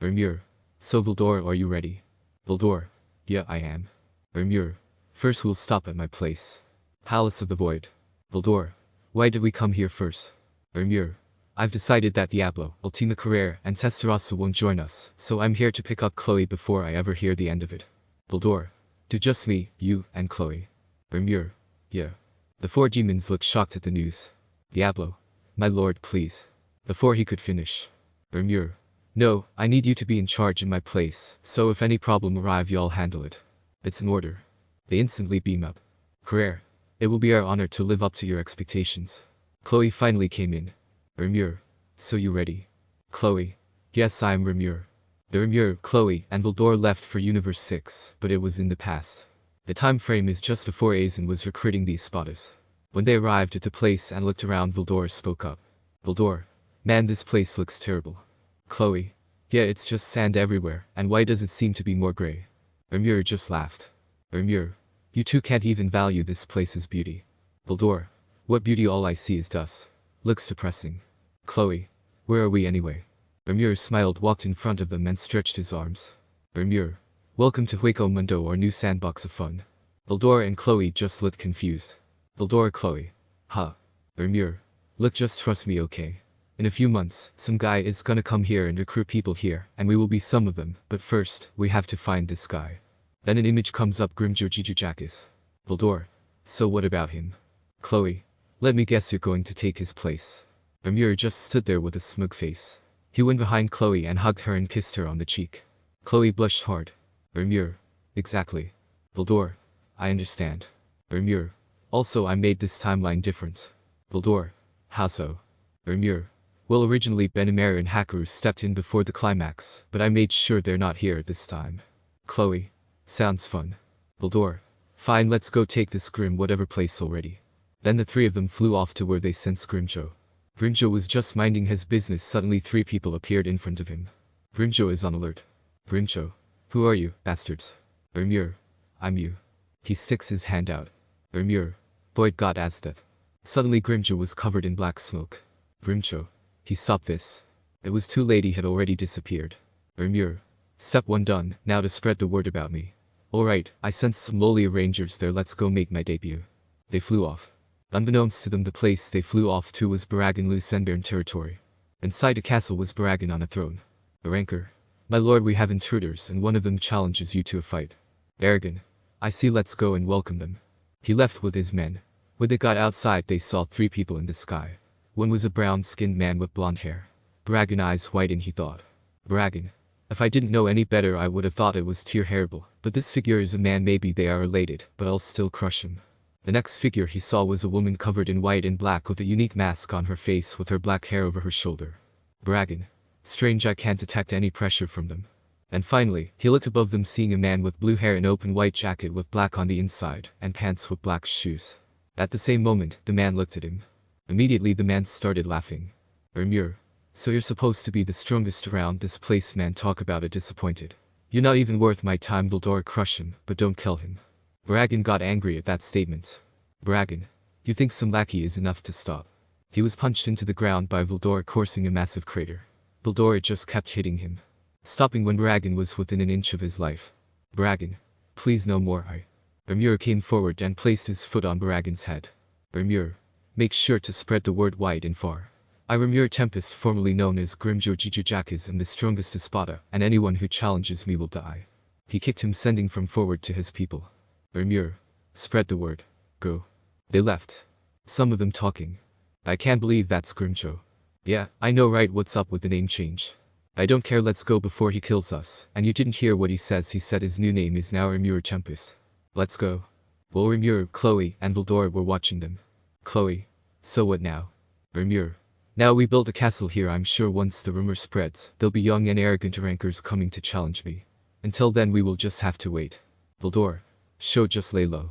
Rimuru. So Vildor, are you ready? Vildor. Yeah, I am. Rimuru. First we'll stop at my place. Palace of the Void. Vildor. Why did we come here first? Rimuru. I've decided that Diablo, Ultima Carrere, and Testarossa won't join us, so I'm here to pick up Chloe before I ever hear the end of it. Vildor. To just me, you, and Chloe. Rimuru. Yeah. The four demons looked shocked at the news. Diablo. My lord, please. Before he could finish. Rimuru. No, I need you to be in charge in my place, so if any problem arrive y'all handle it. It's an order. They instantly beam up. Carrere. It will be our honor to live up to your expectations. Chloe finally came in. Rimuru. So you ready? Chloe. Yes, I am Rimuru. The Rimuru, Chloe, and Vildor left for Universe 6, but it was in the past. The time frame is just before Aizen was recruiting the Espadas. When they arrived at the place and looked around, Vildor spoke up. Vildor. Man, this place looks terrible. Chloe. Yeah, it's just sand everywhere, and why does it seem to be more gray? Rimuru just laughed. Rimuru. You two can't even value this place's beauty. Vildor. What beauty? All I see is dust. Looks depressing. Chloe. Where are we anyway? Rimuru smiled, walked in front of them and stretched his arms. Rimuru. Welcome to Hueco Mundo, our new sandbox of fun. Vildor and Chloe just looked confused. Vildor. Chloe. Huh. Rimuru. Look, just trust me, okay? In a few months, some guy is gonna come here and recruit people here, and we will be some of them, but first, we have to find this guy. Then an image comes up. Rimuruxharem. Vildor. So what about him? Chloe. Let me guess, you're going to take his place. Rimuru just stood there with a smug face. He went behind Chloe and hugged her and kissed her on the cheek. Chloe blushed hard. Rimuru. Exactly. Vildor. I understand. Rimuru. Also, I made this timeline different. Vildor. How so? Rimuru. Well, originally Benimaru and Hakaru stepped in before the climax, but I made sure they're not here this time. Chloe. Sounds fun. Vildor. Fine, let's go take this Grim whatever place already. Then the three of them flew off to where they sent Grimjo. Grimjo was just minding his business. Suddenly 3 people appeared in front of him. Grimjo is on alert. Grimjo. Who are you, bastards? Rimuru. I'm you. He sticks his hand out. Rimuru. Void God Azteth. Suddenly Grimjo was covered in black smoke. Grimjo. He stopped this. It was too late, he had already disappeared. Rimuru. Step 1 done, now to spread the word about me. Alright, I sent some lowly rangers there, let's go make my debut. They flew off. Unbeknownst to them, the place they flew off to was Baragan Lucenbairn territory. Inside a castle was Baragan on a throne. Arankar. My lord, we have intruders and one of them challenges you to a fight. Baragan. I see, let's go and welcome them. He left with his men. When they got outside, they saw 3 people in the sky. One was a brown-skinned man with blonde hair. Baragan eyes widened, he thought. Baragan. If I didn't know any better, I would have thought it was terrible, but this figure is a man. Maybe they are related, but I'll still crush him. The next figure he saw was a woman covered in white and black with a unique mask on her face with her black hair over her shoulder. Baragan. Strange, I can't detect any pressure from them. And finally, he looked above them, seeing a man with blue hair and open white jacket with black on the inside, and pants with black shoes. At the same moment, the man looked at him. Immediately the man started laughing. Rimuru. So you're supposed to be the strongest around this place, man, talk about it, disappointed. You're not even worth my time. Vildor. Crush him, but don't kill him. Baragan got angry at that statement. Baragan. You think some lackey is enough to stop? He was punched into the ground by Vildor, coursing a massive crater. Vildor just kept hitting him, stopping when Baragan was within an inch of his life. Baragan. Please, no more. Rimuru came forward and placed his foot on Baragan's head. Rimuru. Make sure to spread the word wide and far. I, Rimuru Tempest, formerly known as Rimuruxharem, am the strongest Espada, and anyone who challenges me will die. He kicked him, sending from forward to his people. Rimuru. Spread the word. Go. They left. Some of them talking. I can't believe that's Grimjo. Yeah, I know, right? What's up with the name change? I don't care, let's go before he kills us. And you didn't hear what he says. He said his new name is now Rimuru Tempest. Let's go. Well, Rimuru, Chloe, and Vildor were watching them. Chloe. So what now? Rimuru. Now we build a castle here. I'm sure once the rumor spreads, there'll be young and arrogant rankers coming to challenge me. Until then, we will just have to wait. Vildor. Show, just lay low.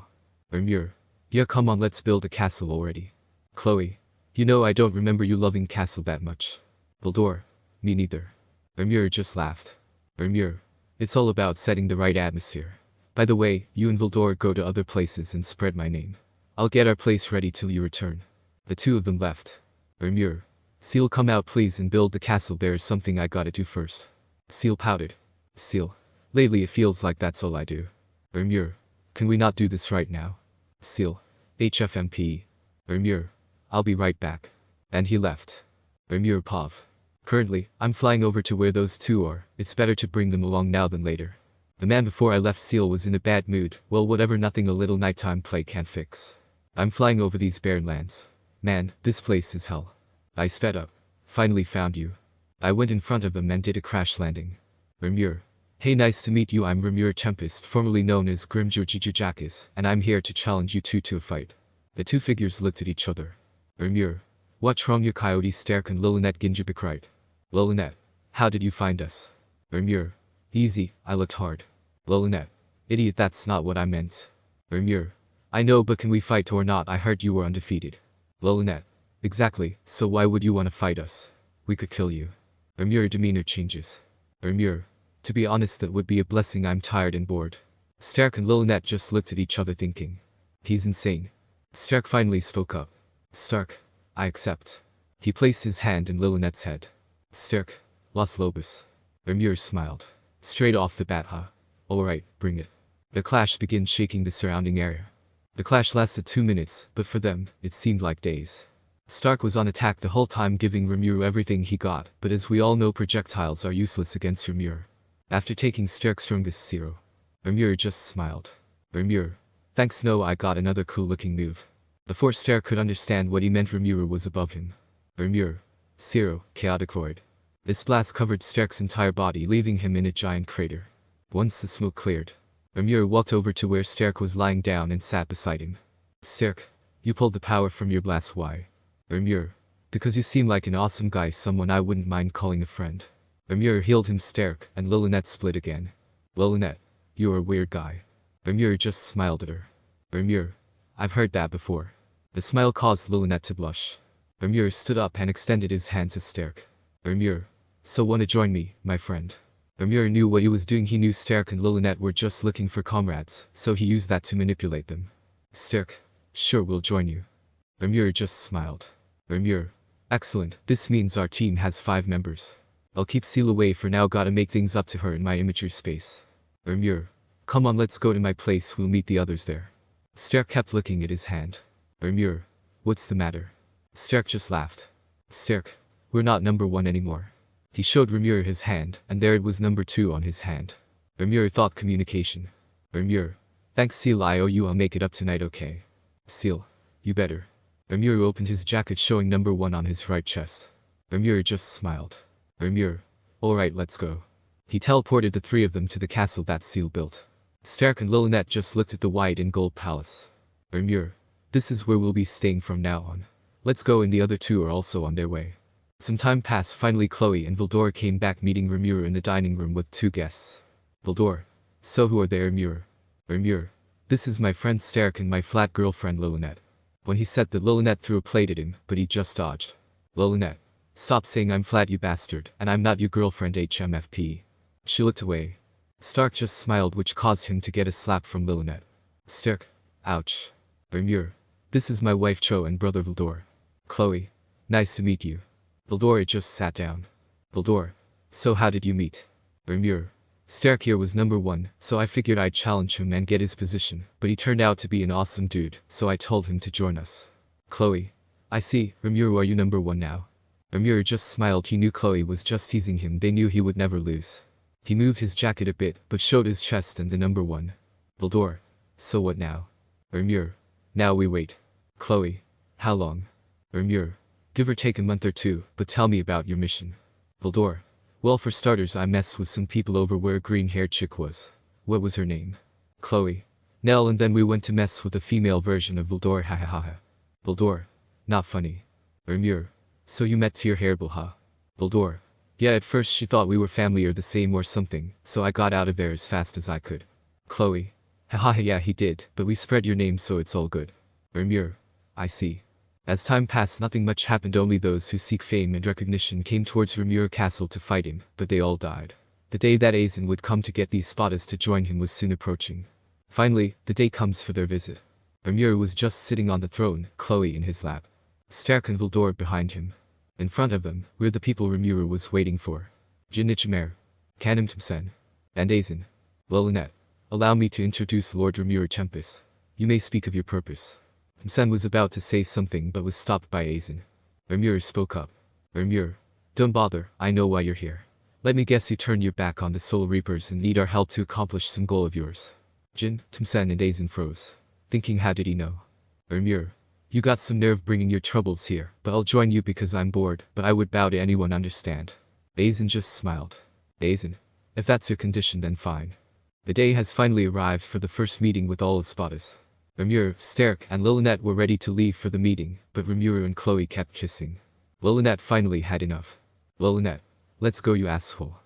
Rimuru. Yeah, come on, let's build a castle already. Chloe. You know, I don't remember you loving castle that much. Vildor. Me neither. Rimuru just laughed. Rimuru. It's all about setting the right atmosphere. By the way, you and Vildor go to other places and spread my name. I'll get our place ready till you return. The 2 of them left. Rimuru. Seal, come out please and build the castle. There is something I gotta do first. Seal pouted. Seal. Lately it feels like that's all I do. Rimuru. Can we not do this right now? Seal. HFMP. Rimuru. I'll be right back. And he left. Rimuru Pav. Currently, I'm flying over to where those two are. It's better to bring them along now than later. The man before I left Seal was in a bad mood. Well, whatever, nothing a little nighttime play can't fix. I'm flying over these barren lands. Man, this place is hell. I sped up. Finally found you. I went in front of them and did a crash landing. Rimuru. Hey, nice to meet you. I'm Rimuru Tempest, formerly known as Grimjurjijujakis, and I'm here to challenge you two to a fight. The two figures looked at each other. Rimuru. What's wrong? Your coyote Sterk and Lilinet Ginjabikrite. Lilinet. How did you find us? Rimuru. Easy, I looked hard. Lilinet. Idiot, that's not what I meant. Rimuru. I know, but can we fight or not? I heard you were undefeated. Lilinet. Exactly, so why would you want to fight us? We could kill you. Rimuru demeanor changes. Rimuru. To be honest, that would be a blessing. I'm tired and bored. Sterk and Lilinet just looked at each other thinking. He's insane. Sterk finally spoke up. Stark. I accept. He placed his hand in Lilinet's head. Sterk. Los Lobos. Rimuru smiled. Straight off the bat, huh? Alright, bring it. The clash began, shaking the surrounding area. The clash lasted 2 minutes, but for them, it seemed like days. Stark was on attack the whole time, giving Rimuru everything he got, but as we all know, projectiles are useless against Rimuru. After taking Sterk's strongest zero, Rimuru just smiled. Rimuru. Thanks, no, I got another cool looking move. Before Sterk could understand what he meant, Rimuru was above him. Rimuru. Zero, chaotic void. This blast covered Sterk's entire body, leaving him in a giant crater. Once the smoke cleared, Rimuru walked over to where Sterk was lying down and sat beside him. Sterk, you pulled the power from your blast. Why? Rimuru. Because you seem like an awesome guy, someone I wouldn't mind calling a friend. Rimuru healed him. Sterk and Lilinet split again. Lilinet, you're a weird guy. Rimuru just smiled at her. Rimuru. I've heard that before. The smile caused Lilinet to blush. Rimuru stood up and extended his hand to Sterk. Rimuru. So wanna join me, my friend? Rimuru knew what he was doing. He knew Sterk and Lilinet were just looking for comrades, so he used that to manipulate them. Sterk. Sure, we'll join you. Rimuru just smiled. Rimuru. Excellent, this means our team has 5 members. I'll keep Seal away for now, gotta make things up to her in my immature space. Rimuru. Come on, let's go to my place, we'll meet the others there. Sterk kept looking at his hand. Rimuru. What's the matter? Sterk just laughed. Sterk. We're not number 1 anymore. He showed Rimuru his hand, and there it was, number 2 on his hand. Rimuru thought communication. Rimuru. Thanks, Seal, I owe you, I'll make it up tonight, okay? Seal. You better. Rimuru opened his jacket, showing number 1 on his right chest. Rimuru just smiled. Rimuru. Alright, let's go. He teleported the 3 of them to the castle that Seal built. Sterk and Lilinet just looked at the white and gold palace. Rimuru. This is where we'll be staying from now on. Let's go, and the other 2 are also on their way. Some time passed. Finally Chloe and Vildor came back, meeting Rimuru in the dining room with 2 guests. Vildor. So who are they? Rimuru. Rimuru. This is my friend Sterk and my flat girlfriend Lilinet. When he said that, Lilinet threw a plate at him, but he just dodged. Lilinet. Stop saying I'm flat, you bastard, and I'm not your girlfriend, HMFP. She looked away. Stark just smiled, which caused him to get a slap from Lilinet. Sterk. Ouch. Rimuru. This is my wife Cho and brother Vildor. Chloe. Nice to meet you. Vildor just sat down. Vildor. So how did you meet? Rimuru. Sterk here was number 1, so I figured I'd challenge him and get his position, but he turned out to be an awesome dude, so I told him to join us. Chloe. I see, Rimuru, are you number 1 now? Rimuru just smiled. He knew Chloe was just teasing him. They knew he would never lose. He moved his jacket a bit, but showed his chest and the number 1. Vildor. So what now? Rimuru. Now we wait. Chloe. How long? Rimuru. Give or take a month or 2, but tell me about your mission. Vildor. Well, for starters, I messed with some people over where a green-haired chick was. What was her name? Chloe. Nell, and then we went to mess with a female version of Vildor, hahaha. Vildor. Not funny. Rimuru. So you met Tyr Hairball, huh? Vildor. Yeah, at first she thought we were family or the same or something, so I got out of there as fast as I could. Chloe. Hahaha, yeah, he did, but we spread your name, so it's all good. Rimuru. I see. As time passed, nothing much happened. Only those who seek fame and recognition came towards Rimuru Castle to fight him, but they all died. The day that Aizen would come to get the Espadas to join him was soon approaching. Finally, the day comes for their visit. Rimuru was just sitting on the throne, Chloe in his lap. Sterk and Vildor behind him. In front of them were the people Rimuru was waiting for. Jinichimer. Canem Tempsen. And Aizen. Lilinet. Allow me to introduce Lord Rimuru Tempest. You may speak of your purpose. Tempsen was about to say something but was stopped by Aizen. Rimuru spoke up. Rimuru. Don't bother, I know why you're here. Let me guess you turned your back on the Soul Reapers and need our help to accomplish some goal of yours. Jin, Tempsen and Aizen froze. Thinking how did he know? Rimuru. You got some nerve bringing your troubles here, but I'll join you because I'm bored, but I would bow to anyone understand. Aizen just smiled. Aizen. If that's your condition then fine. The day has finally arrived for the first meeting with all Espadas. Rimuru, Sterk, and Lilinet were ready to leave for the meeting, but Rimuru and Chloe kept kissing. Lilinet finally had enough. Lilinet. Let's go you asshole.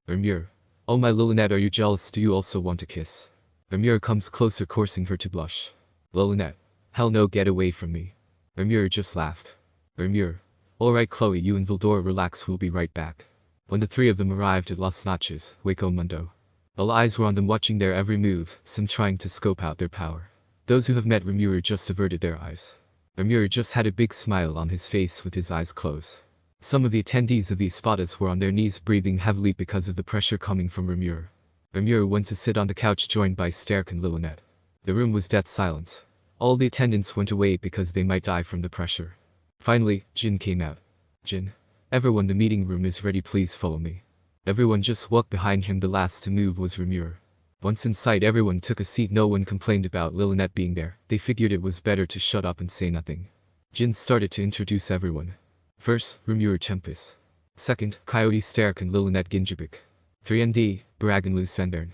Rimuru. Oh my Lilinet, are you jealous? Do you also want to kiss? Rimuru comes closer, causing her to blush. Lilinet. Hell no, get away from me. Rimuru just laughed. Rimuru. Alright Chloe, you and Vildor relax, we'll be right back. When the three of them arrived at Las Noches, Hueco Mundo. All eyes were on them, watching their every move, some trying to scope out their power. Those who have met Rimuru just averted their eyes. Rimuru just had a big smile on his face with his eyes closed. Some of the attendees of the Espadas were on their knees breathing heavily because of the pressure coming from Rimuru. Rimuru went to sit on the couch joined by Sterk and Lilinet. The room was dead silent. All the attendants went away because they might die from the pressure. Finally, Jin came out. Jin. Everyone, the meeting room is ready, please follow me. Everyone just walked behind him. The last to move was Rimuru. Once inside, everyone took a seat. No one complained about Lilinet being there. They figured it was better to shut up and say nothing. Jin started to introduce everyone. First, Rimuru Tempest. Second, Coyote Sterk and Lilinet Ginjibik. 3nd, Barag and Lucendern.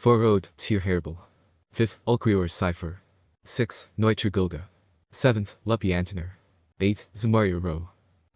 4th, Tyr Hairbal. 5th, Ulquior Cypher. 6th, Neutra Gilga. 7th, Luppy Antoner. 8th, Zamaria Ro.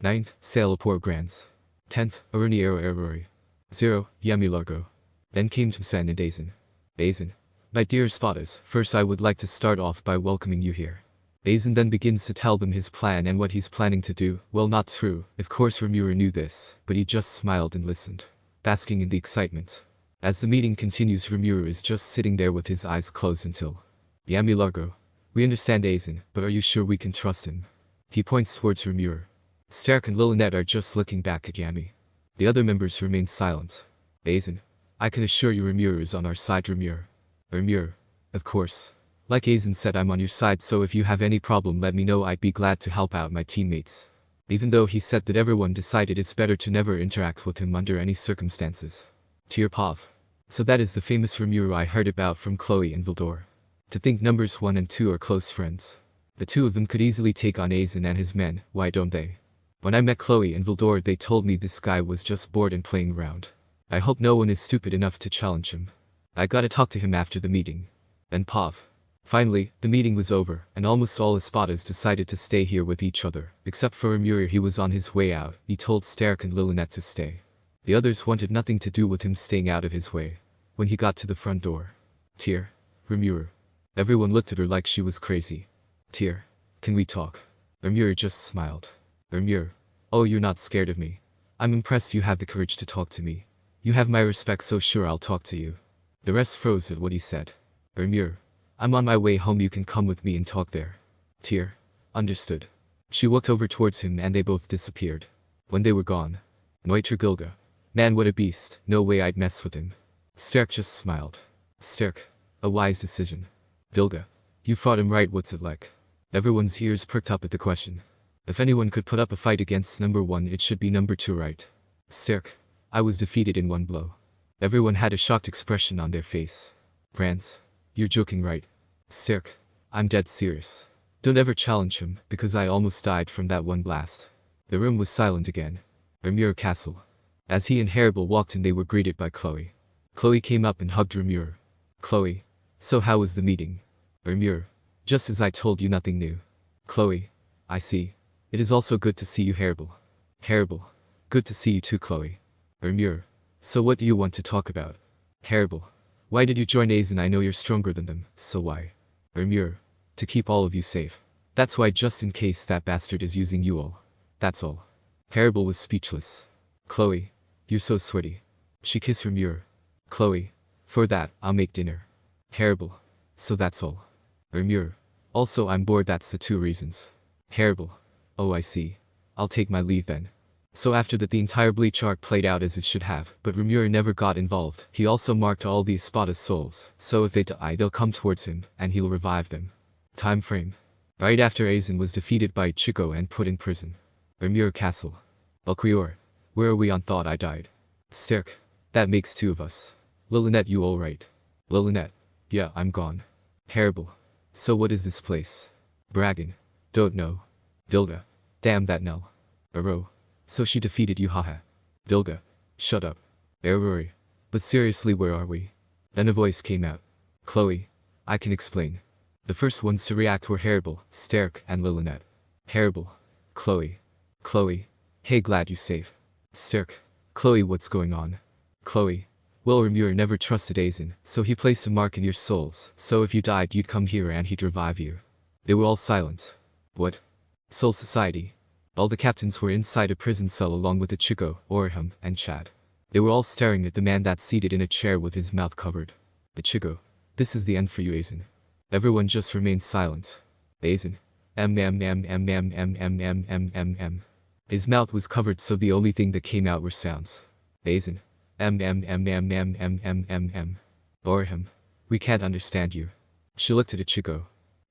9th, Salapor Grants. 10th, Aruniero Erori. 0, Yami Largo. Then came Tempsen and Aizen. Aizen. My dear Espadas, first I would like to start off by welcoming you here. Aizen then begins to tell them his plan and what he's planning to do. Well, not true, of course Rimuru knew this, but he just smiled and listened, basking in the excitement. As the meeting continues, Rimuru is just sitting there with his eyes closed until. Yami Largo. We understand Aizen, but are you sure we can trust him? He points towards Rimuru. Sterk and Lilinet are just looking back at Yami. The other members remain silent. Aizen. I can assure you Rimuru is on our side. Rimuru. Rimuru. Of course. Like Aizen said, I'm on your side, so if you have any problem let me know, I'd be glad to help out my teammates. Even though he said that, everyone decided it's better to never interact with him under any circumstances. Tyr Pav. So that is the famous Rimuru I heard about from Chloe and Vildor. To think numbers 1 and 2 are close friends. The two of them could easily take on Aizen and his men, why don't they? When I met Chloe and Vildor they told me this guy was just bored and playing around. I hope no one is stupid enough to challenge him. I gotta talk to him after the meeting. And Pav. Finally, the meeting was over, and almost all Espadas decided to stay here with each other, except for Rimuru. He was on his way out. He told Sterk and Lilinet to stay. The others wanted nothing to do with him staying out of his way. When he got to the front door. Tyr. Rimuru. Everyone looked at her like she was crazy. Tyr. Can we talk? Rimuru just smiled. Rimuru. Oh, you're not scared of me. I'm impressed you have the courage to talk to me. You have my respect, so sure I'll talk to you. The rest froze at what he said. Rimuru. I'm on my way home, you can come with me and talk there. Tyr. Understood. She walked over towards him and they both disappeared. When they were gone. Neutra Gilga. Man, what a beast, no way I'd mess with him. Sterk just smiled. Sterk. A wise decision. Gilga. You fought him right, what's it like? Everyone's ears perked up at the question. If anyone could put up a fight against number 1, it should be number 2, right? Sterk. I was defeated in one blow. Everyone had a shocked expression on their face. Brans. You're joking, right? Sterk. I'm dead serious. Don't ever challenge him, because I almost died from that one blast. The room was silent again. Rimuru Castle. As he and Hairbal walked in they were greeted by Chloe. Chloe came up and hugged Rimuru. Chloe. So how was the meeting? Rimuru. Just as I told you, nothing new. Chloe. I see. It is also good to see you, Hairbal. Hairbal. Good to see you too, Chloe. Rimuru. So what do you want to talk about? Hairbal. Why did you join Aizen? I know you're stronger than them, so why? Rimuru. To keep all of you safe. That's why, just in case that bastard is using you all. That's all. Hairbal was speechless. Chloe. You're so sweaty. She kissed Rimuru. Chloe. For that, I'll make dinner. Hairbal. So that's all. Rimuru. Also I'm bored, that's the 2 reasons. Hairbal. Oh, I see. I'll take my leave then. So after that the entire Bleach arc played out as it should have, but Rimuru never got involved. He also marked all the Espada's souls, so if they die they'll come towards him, and he'll revive them. Time frame. Right after Aizen was defeated by Ichigo and put in prison. Rimuru Castle. Ulquiorra. Where are we on thought I died? Sterk. That makes 2 of us. Lilynette, you alright? Lilynette. Yeah, I'm gone. Terrible. So what is this place? Braggin. Don't know. Vilga. Damn that Nell. Baro. So she defeated you, haha. Vilga. Shut up. Eruri. But seriously, where are we? Then a voice came out. Chloe. I can explain. The first ones to react were Harible, Sterk, and Lilynette. Harible. Chloe. Chloe. Hey, glad you safe. Sterk. Chloe, what's going on? Chloe. Well, Rimuru never trusted Aizen, so he placed a mark in your souls, so if you died you'd come here and he'd revive you. They were all silent. What? Soul Society. All the captains were inside a prison cell along with Ichigo, Orihime, and Chad. They were all staring at the man that's seated in a chair with his mouth covered. Ichigo. This is the end for you, Aizen. Everyone just remained silent. Aizen. His mouth was covered, so the only thing that came out were sounds. Aizen. Orihime. We can't understand you. She looked at Ichigo.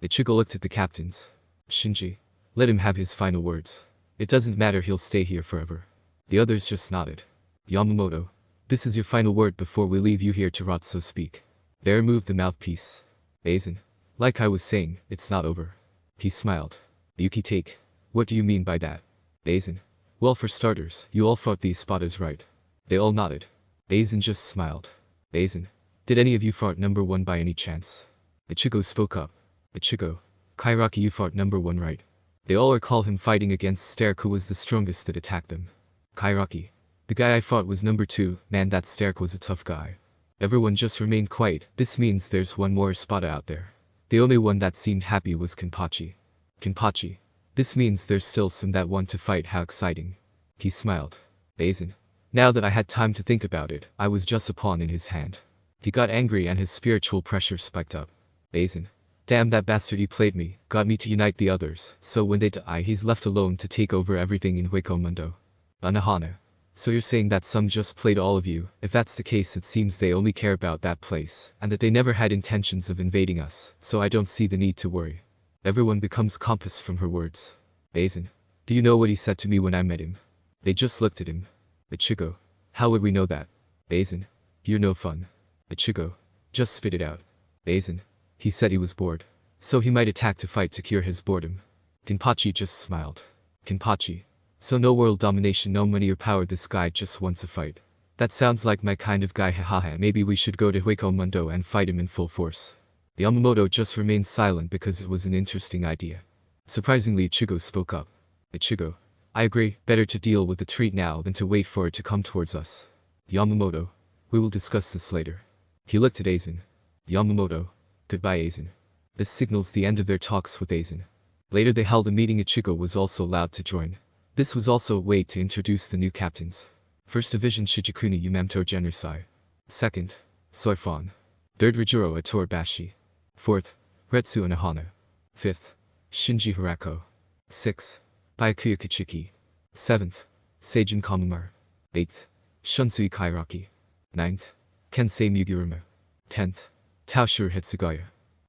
Ichigo looked at the captains. Shinji. Let him have his final words. It doesn't matter, he'll stay here forever. The others just nodded. Yamamoto. This is your final word before we leave you here to rot, so speak. They removed the mouthpiece. Aizen. Like I was saying, it's not over. He smiled. Yuki take. What do you mean by that? Aizen. Well, for starters, you all fought the Espadas, right? They all nodded. Aizen just smiled. Aizen. Did any of you fought number 1 by any chance? Ichigo spoke up. Ichigo. Kairaki, you fought number 1, right? They all recall him fighting against Sterk, who was the strongest that attacked them. Kairaki. The guy I fought was number 2, man, that Sterk was a tough guy. Everyone just remained quiet. This means there's one more Espada out there. The only one that seemed happy was Kenpachi. Kenpachi. This means there's still some that want to fight, how exciting. He smiled. Aizen. Now that I had time to think about it, I was just a pawn in his hand. He got angry and his spiritual pressure spiked up. Aizen. Damn, that bastard, he played me, got me to unite the others, so when they die he's left alone to take over everything in Hueco Mundo. Anohana. So you're saying that some just played all of you? If that's the case, it seems they only care about that place, and that they never had intentions of invading us, so I don't see the need to worry. Everyone becomes compass from her words. Aizen. Do you know what he said to me when I met him? They just looked at him. Ichigo. How would we know that? Aizen. You're no fun. Ichigo. Just spit it out. Aizen. He said he was bored. So he might attack to fight to cure his boredom. Kenpachi just smiled. Kenpachi. So no world domination, no money or power, this guy just wants a fight. That sounds like my kind of guy, hahaha. Maybe we should go to Hueco Mundo and fight him in full force. Yamamoto just remained silent because it was an interesting idea. Surprisingly, Ichigo spoke up. Ichigo. I agree, better to deal with the treat now than to wait for it to come towards us. Yamamoto. We will discuss this later. He looked at Aizen. Yamamoto. Goodbye, Aizen. This signals the end of their talks with Aizen. Later they held a meeting. Ichigo was also allowed to join. This was also a way to introduce the new captains. 1st Division Shijikuni Yamamoto Genersai. 2nd, Soifon. 3rd Rijuro Atorabashi. 4th, Retsu Anohana. 5th, Shinji Hirako. 6th, Byakuya Kichiki. 7th, Seijin Kamamura. 8th, Shunsui Kairaki. 9th, Kensei Muguruma. 10th, Taoshiro Hitsugaya.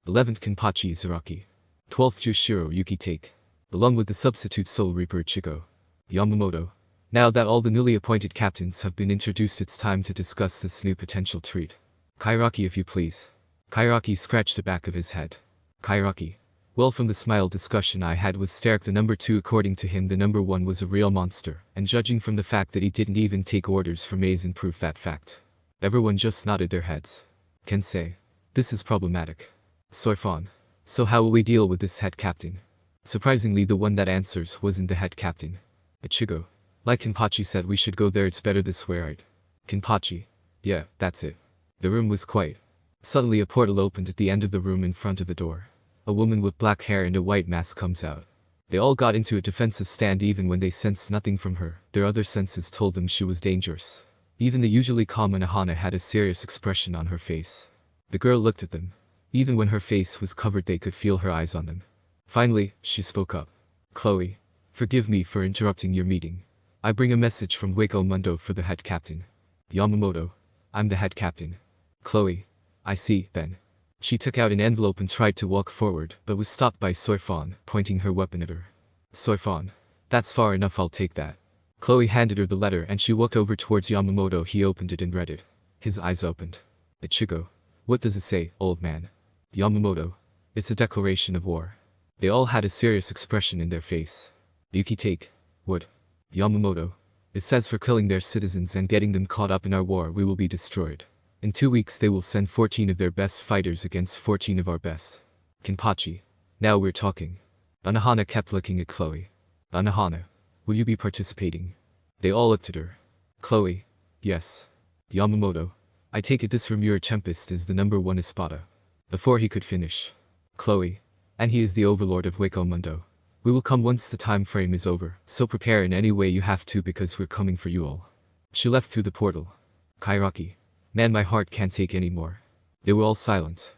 11th, Kenpachi Izaraki. 12th, Jushiro Yuki Take. Along with the substitute Soul Reaper Ichigo. Yamamoto. Now that all the newly appointed captains have been introduced, it's time to discuss this new potential treat. Kairaki, if you please. Kairaki scratched the back of his head. Kairaki. Well, from the smile discussion I had with Sterk, the number 2, according to him the number 1 was a real monster, and judging from the fact that he didn't even take orders from Aizen proved that fact. Everyone just nodded their heads. Kensei. This is problematic. Soifon. So how will we deal with this head captain? Surprisingly, the one that answers wasn't the head captain. Ichigo. Like Kenpachi said, we should go there, it's better this way, right? Kenpachi. Yeah, that's it. The room was quiet. Suddenly a portal opened at the end of the room in front of the door. A woman with black hair and a white mask comes out. They all got into a defensive stand even when they sensed nothing from her. Their other senses told them she was dangerous. Even the usually calm Anohana had a serious expression on her face. The girl looked at them. Even when her face was covered they could feel her eyes on them. Finally, she spoke up. Chloe. Forgive me for interrupting your meeting. I bring a message from Wako Mundo for the head captain. Yamamoto. I'm the head captain. Chloe. I see, then. She took out an envelope and tried to walk forward, but was stopped by Soifan, pointing her weapon at her. Soifan. That's far enough, I'll take that. Chloe handed her the letter and she walked over towards Yamamoto. He opened it and read it. His eyes opened. Ichigo. What does it say, old man? Yamamoto. It's a declaration of war. They all had a serious expression in their face. Yuki take. What? Yamamoto. It says for killing their citizens and getting them caught up in our war we will be destroyed. In 2 weeks they will send 14 of their best fighters against 14 of our best. Kenpachi. Now we're talking. Anohana kept looking at Chloe. Anohana. Will you be participating? They all looked at her. Chloe. Yes. Yamamoto. I take it this Rimuru Tempest is the #1 Espada. Before he could finish. Chloe. And he is the overlord of Wako Mundo. We will come once the time frame is over, so prepare in any way you have to because we're coming for you all. She left through the portal. Kairaki. Man, my heart can't take any more. They were all silent.